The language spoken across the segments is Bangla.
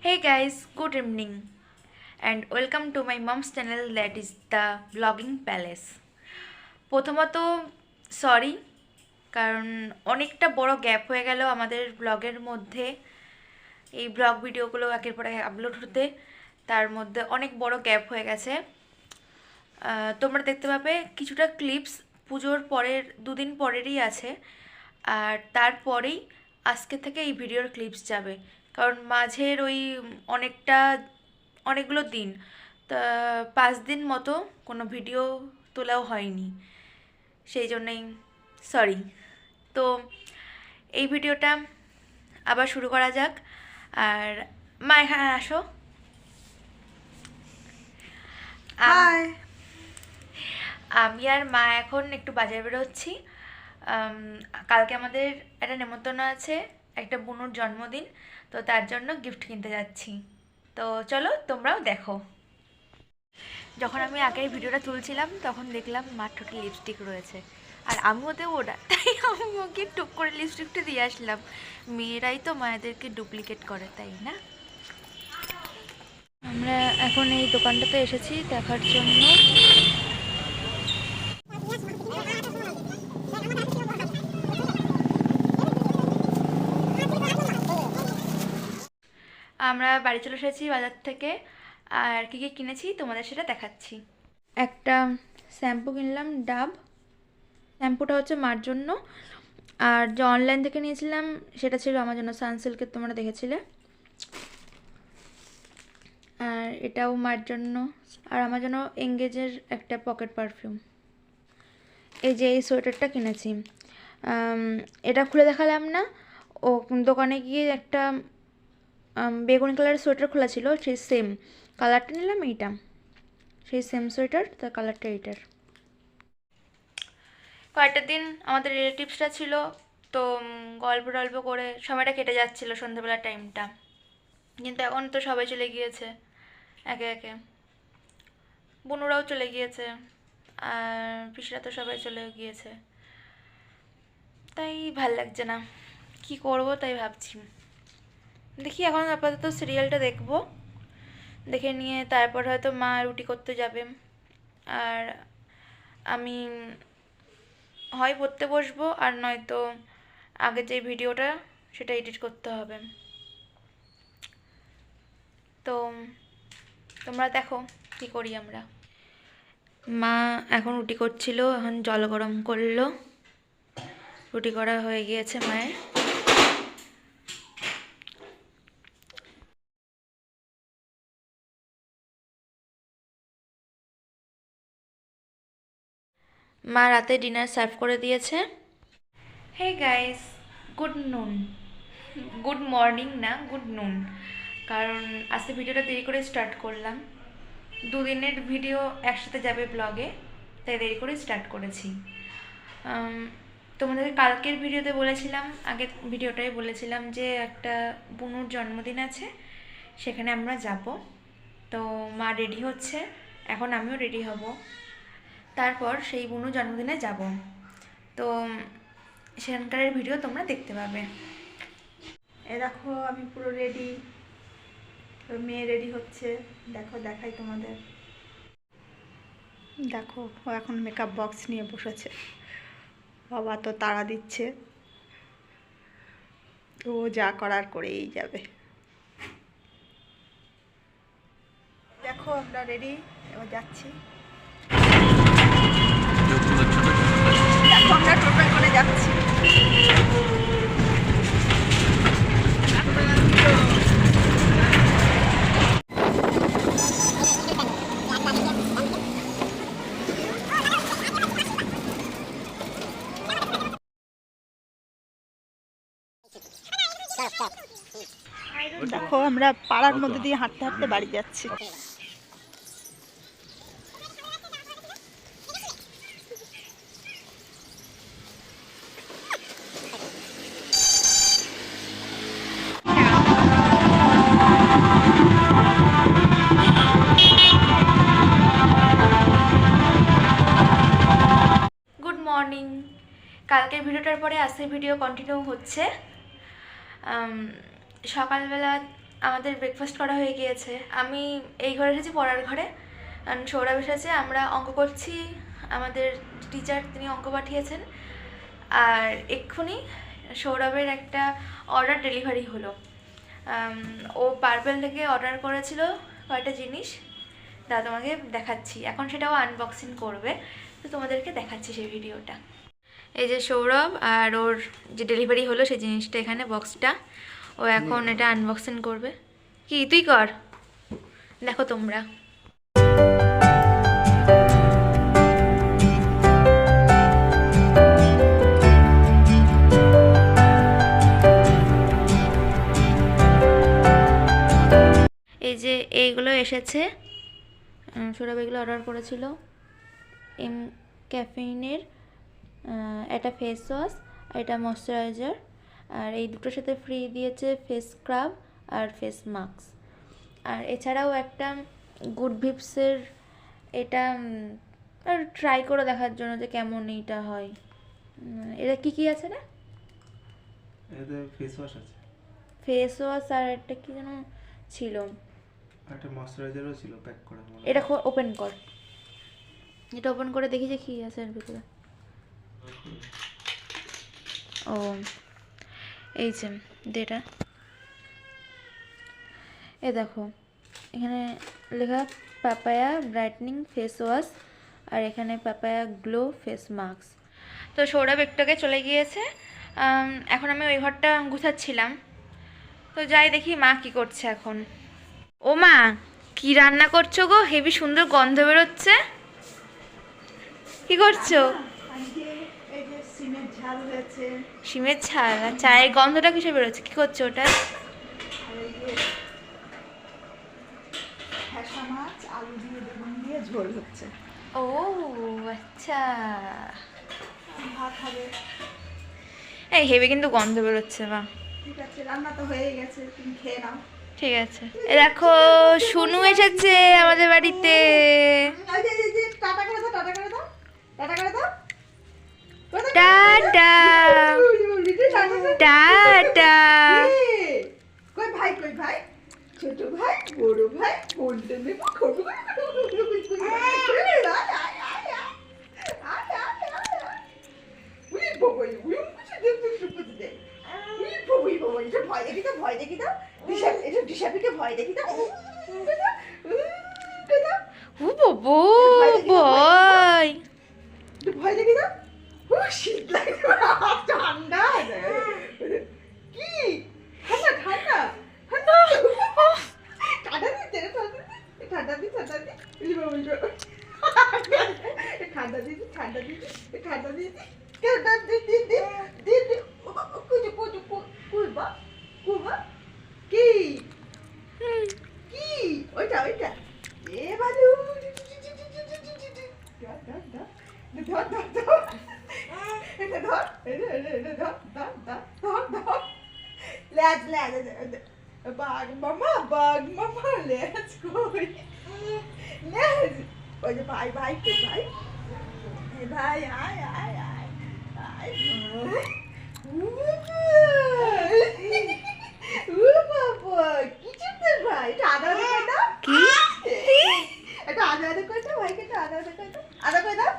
Hey guys, good evening and welcome to my mom's channel that is the vlogging palace. প্রথমত সরি, কারণ অনেকটা বড় গ্যাপ হয়ে গেল আমাদের ব্লগের মধ্যে। এই ব্লগ ভিডিওগুলো একের পর এক আপলোড হতে তার মধ্যে অনেক বড় গ্যাপ হয়ে গেছে। তোমরা দেখতে পাবে কিছুটা ক্লিপস পুজোর পরের দুদিন পরেরই আছে, আর তারপরেই আজকে থেকে এই ভিডিওর ক্লিপস যাবে। কারণ মাঝের ওই অনেকগুলো দিন, তা 5 দিন মতো কোনো ভিডিও তোলাও হয়নি, সেই জন্যই সরি। তো এই ভিডিওটা আবার শুরু করা যাক। আর মা এখানে আসো। আমি আর মা এখন একটু বাজারে বেরোচ্ছি। কালকে আমাদের একটা নেমন্তন্ন আছে, একটা বুনুর জন্মদিন, তো তার জন্য গিফট কিনতে যাচ্ছি। তো চলো তোমরাও দেখো। যখন আমি আগের ভিডিওটা তুলছিলাম তখন দেখলাম মার ঠোঁটে লিপস্টিক রয়েছে, আর আমিও দেবো ওটা, তাই আমি ওকে টুক করে লিপস্টিকটা দিয়ে আসলাম। মেয়েরাই তো মায়েদেরকে ডুপ্লিকেট করে, তাই না? আমরা এখন এই দোকানটাতে এসেছি দেখার জন্য। আমরা বাড়ি চলে এসেছি বাজার থেকে, আর কী কী কিনেছি তোমাদের সেটা দেখাচ্ছি। একটা শ্যাম্পু কিনলাম, ডাব শ্যাম্পুটা হচ্ছে মার জন্য। আর যে অনলাইন থেকে নিয়েছিলাম সেটা ছিল আমার জন্য, সানসিল্কের, তোমরা দেখেছিলে। আর এটাও মার জন্য। আর আমার জন্য এঙ্গেজের একটা পকেট পারফিউম। এই যে এই সোয়েটারটা কিনেছি, এটা খুলে দেখালাম না। ও দোকানে গিয়ে একটা বেগুনি কালারের সোয়েটার খোলা ছিল, সেই সেম কালারটা নিলাম। এইটা সেই সেম সোয়েটার, তার কালারটা এইটার। কয়েকটা দিন আমাদের রিলেটিভসরা ছিল, তো গল্প টল্প করে সময়টা কেটে যাচ্ছিলো সন্ধ্যেবেলার টাইমটা। কিন্তু এখন তো সবাই চলে গিয়েছে একে একে, বোনুরাও চলে গিয়েছে, আর পিসিরা তো সবাই চলে গিয়েছে, তাই ভাল লাগছে না, কি করব তাই ভাবছি। দেখি এখন আপাতত সিরিয়ালটা দেখবো, দেখে নিয়ে তারপর হয়তো মা রুটি করতে যাবে, আর আমি হয় পড়তে বসবো, আর নয়তো আগে যে ভিডিওটা সেটা এডিট করতে হবে। তো তোমরা দেখো কি করি আমরা। মা এখন রুটি করছিল, এখন জল গরম করলো, রুটি করা হয়ে গিয়েছে মায়ের। মা রাতে ডিনার সার্ভ করে দিয়েছে। Hey guys, good noon, good morning না, গুড নুন। কারণ আজকে ভিডিওটা দেরি করে স্টার্ট করলাম, দুদিনের ভিডিও একসাথে যাবে ব্লগে, তাই দেরি করে স্টার্ট করেছি। তোমাদের কালকের ভিডিওতে বলেছিলাম, আগের ভিডিওটাই বলেছিলাম যে একটা বুনুর জন্মদিন আছে, সেখানে আমরা যাব। তো মা রেডি হচ্ছে, এখন আমিও রেডি হব, তারপর সেই বুনুর জন্মদিনে যাব। তো সেখানকার ভিডিও তোমরা দেখতে পাবে। এ দেখো আমি পুরো রেডি, মেয়ে রেডি হচ্ছে, দেখো দেখাই তোমাদের। দেখো ও এখন মেকআপ বক্স নিয়ে বসেছে, বাবা তো তাড়া দিচ্ছে, ও যা করার করেই যাবে। দেখো আমরা রেডি, এবার যাচ্ছি। দেখো আমরা টোটোয় করে যাচ্ছি। দেখো আমরা পাড়ার মধ্যে দিয়ে হাঁটতে হাঁটতে বাড়ি যাচ্ছি। Good morning. কালকের ভিডিওটার পরে আজকের ভিডিও কন্টিনিউ হচ্ছে। সকালবেলা আমাদের ব্রেকফাস্ট করা হয়ে গিয়েছে। আমি এই ঘরে এসেছি, পড়ার ঘরে। সৌরভ এসেছে, আমরা অঙ্ক করছি। আমাদের টিচার তিনি অঙ্ক পাঠিয়েছেন। আর এক্ষুনি সৌরভের একটা অর্ডার ডেলিভারি হলো। ও পার্পেল থেকে অর্ডার করেছিল কয়টা জিনিস, দাদা তোমাকে দেখাচ্ছি। এখন সেটাও আনবক্সিং করবে, তো তোমাদেরকে দেখাচ্ছি সেই ভিডিওটা। এই যে সৌরভ, আর ওর যে ডেলিভারি হলো সেই জিনিসটা এখানে, বক্সটা। ও এখন এটা আনবক্সিং করবে। কি তুই কর, দেখো তোমরা। এই যে এইগুলো এসেছে, সৌরভ এগুলো অর্ডার করেছিল। ক্যাফেইনের একটা ফেস ওয়াশ আর এটা ময়শ্চারাইজার, আর এই দুটোর সাথে ফ্রি দিয়েছে ফেস স্ক্রাব আর ফেস মাস্ক। আর এছাড়াও একটা গুড ভিপসের এটা আর ট্রাই করে দেখার জন্য যে কেমন এইটা হয়। এটা কি কি আছে না? এতে ফেস ওয়াশ আছে, ফেস ওয়াশ আর একটা কি যেন ছিল, একটা ময়শ্চারাইজারও ছিল প্যাক করা। এটা ওপেন কর, এটা ওপেন করে দেখি যে কী আছে এর ভিতরে। ও এই যে এটা, এ দেখো এখানে লেখা পাপায়া ব্রাইটনিং ফেস ওয়াশ, আর এখানে পাপায়া গ্লো ফেস মাস্ক। তো সৌরভ একটুকে চলে গিয়েছে, এখন আমি ওই ঘরটা গুছাচ্ছিলাম। তো যাই দেখি মা কি করছে এখন। ও মা, কি রান্না করছো গো? হেবি সুন্দর গন্ধ বেরোচ্ছে। কি করছো? শিমের ঝাল। আর চায়ের গন্ধটা কিসে বেরোচ্ছে? কি করছো ওটা? মাছ আলু দিয়ে বেগুন দিয়ে ঝোল হচ্ছে। ও আচ্ছা, ভাত হবে। এই হেবি কিন্তু গন্ধ বেরোচ্ছে। বা ঠিক আছে, রান্না তো হয়ে গেছে, তুমি খেয়ে নাও। ঠিক আছে। এ দেখো শুনু এসেছে আমাদের বাড়িতে। টাটা করে দাও, টাটা করে দাও, টাটা করে দাও, টাটা টাটা। কই ভাই, কই ভাই, ছোট ভাই, বড় ভাই, কোনটা নেব? ভয় দেখি তো, ভয় দেখি তো, এটা দিশাপিকে ভয় দেখি তো। ও বাবু ভয়, ভয় দেখি তো। শীত লাগছে, ঠান্ডা কি ঠান্ডা, ঠান্ডা ঠান্ডা ঠান্ডা দিচ্ছে, ঠান্ডা দি, ঠান্ডা দি, ঠান্ডা দিদি, ঠান্ডা দিদি, ঠান্ডা দিদি, ঠান্ডা দিদি, দিদি কুজু কুজু কুবা কুবা কি কি ওইটা ওইটা এ বালু ধর ধর ধর এটা ধর, এটা ধর ধর ধর ধর ধর লেজ লেজ বাঘ মামা লেজ কই লেজ। ওই যে ভাই ভাই কই ভাই, ভাই আয় আয় আয় আয় বাবা কি চিন্তা ভাই, এটা আদা আদা করে দাও। কি এটা আদা আদা করে দাও ভাইকে, এটা আদা আদা করে দাও, আদা করে দাও,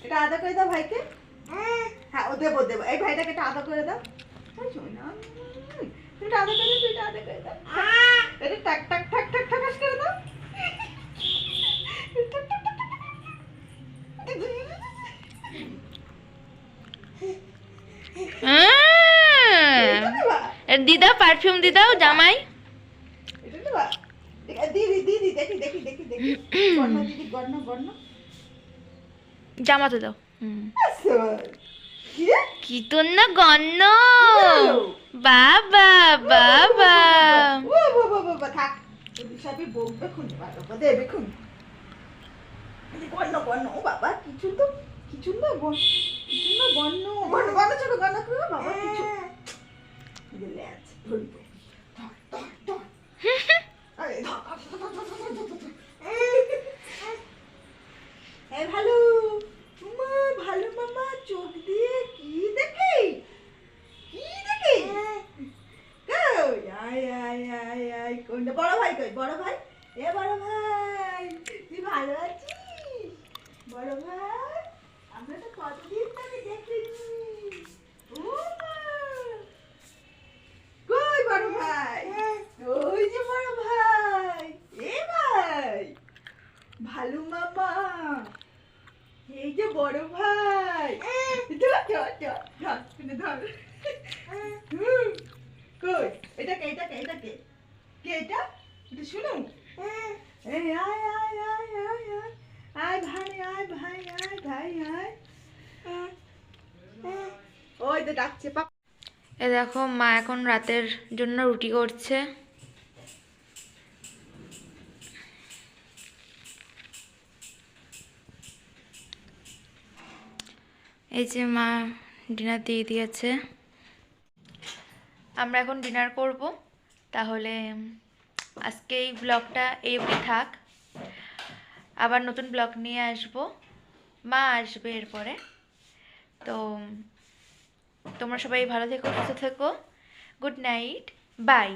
এটা আদা করে দাও ভাইকে। হ্যাঁ ও দেবো দেবো, এই ভাইটাকে এটা আদা করে দাও। শোনা এটা আদা করে দাও, এটা আদা করে দাও, এটা টাক টাক ঠাক ঠাক ঠাকাস করে দাও। দিদাও পারফিউম দিদাও জামাই। এটা দেবা দিদি দিদি দেখি দেখি দেখি দেখি গন্ন দিদি গন্ন গন্ন জামা তো দাও। কি কি তোর না গন্ন, বাবা বাবা। ও বাবা বাবা থাক, সবই বকবে খুন, বাবা দেবে খুন। গন্ন গন্ন ও বাবা কিছু তো, কিছু না গন্ন, কিছু না গন্ন গন্ন গন্ন ছোট গন্ন করো বাবা কিছু লেজ ধরি ধর ধর ধর আরে ধর এ ভালো মামা, ভালো মামা চোখ দিয়ে কি দেখে, কি দেখে? কই আয় আয় আয় কোনটা বড় ভাই কই? বড় ভাই, এ বড় ভাই, তুই ভালো আছিস? বড় ভাই, আমরা তো কতদিন তোকে দেখিনি। ও মা, কই বড় ভাই? ওই যে বড় ভাই, এ ভাই, ভালু মামা, এই যে বড় ভাই। ধর ধর ধর ধর, এনে ধর। কই? এটা কে? এটা কে? এটা কে? কে এটা? এটা শুনু। এই আয় আয় আয় আয় আয়, আয় ভাই, আয় ভাই, আয় ভাই, আয়। ওই তো ডাকছে পাপ। এ দেখো মা এখন রাতের জন্য রুটি করছে। এই যে মা ডিনার দিয়ে দিয়েছে। আমরা এখন ডিনার করব। তাহলে আজকে এই ব্লগটা এই অবধি থাক। আবার নতুন ব্লগ নিয়ে আসব, মা আসবে এরপরে। তো তোমরা সবাই ভালো থেকো, সুস্থ থেকো। Good night, by.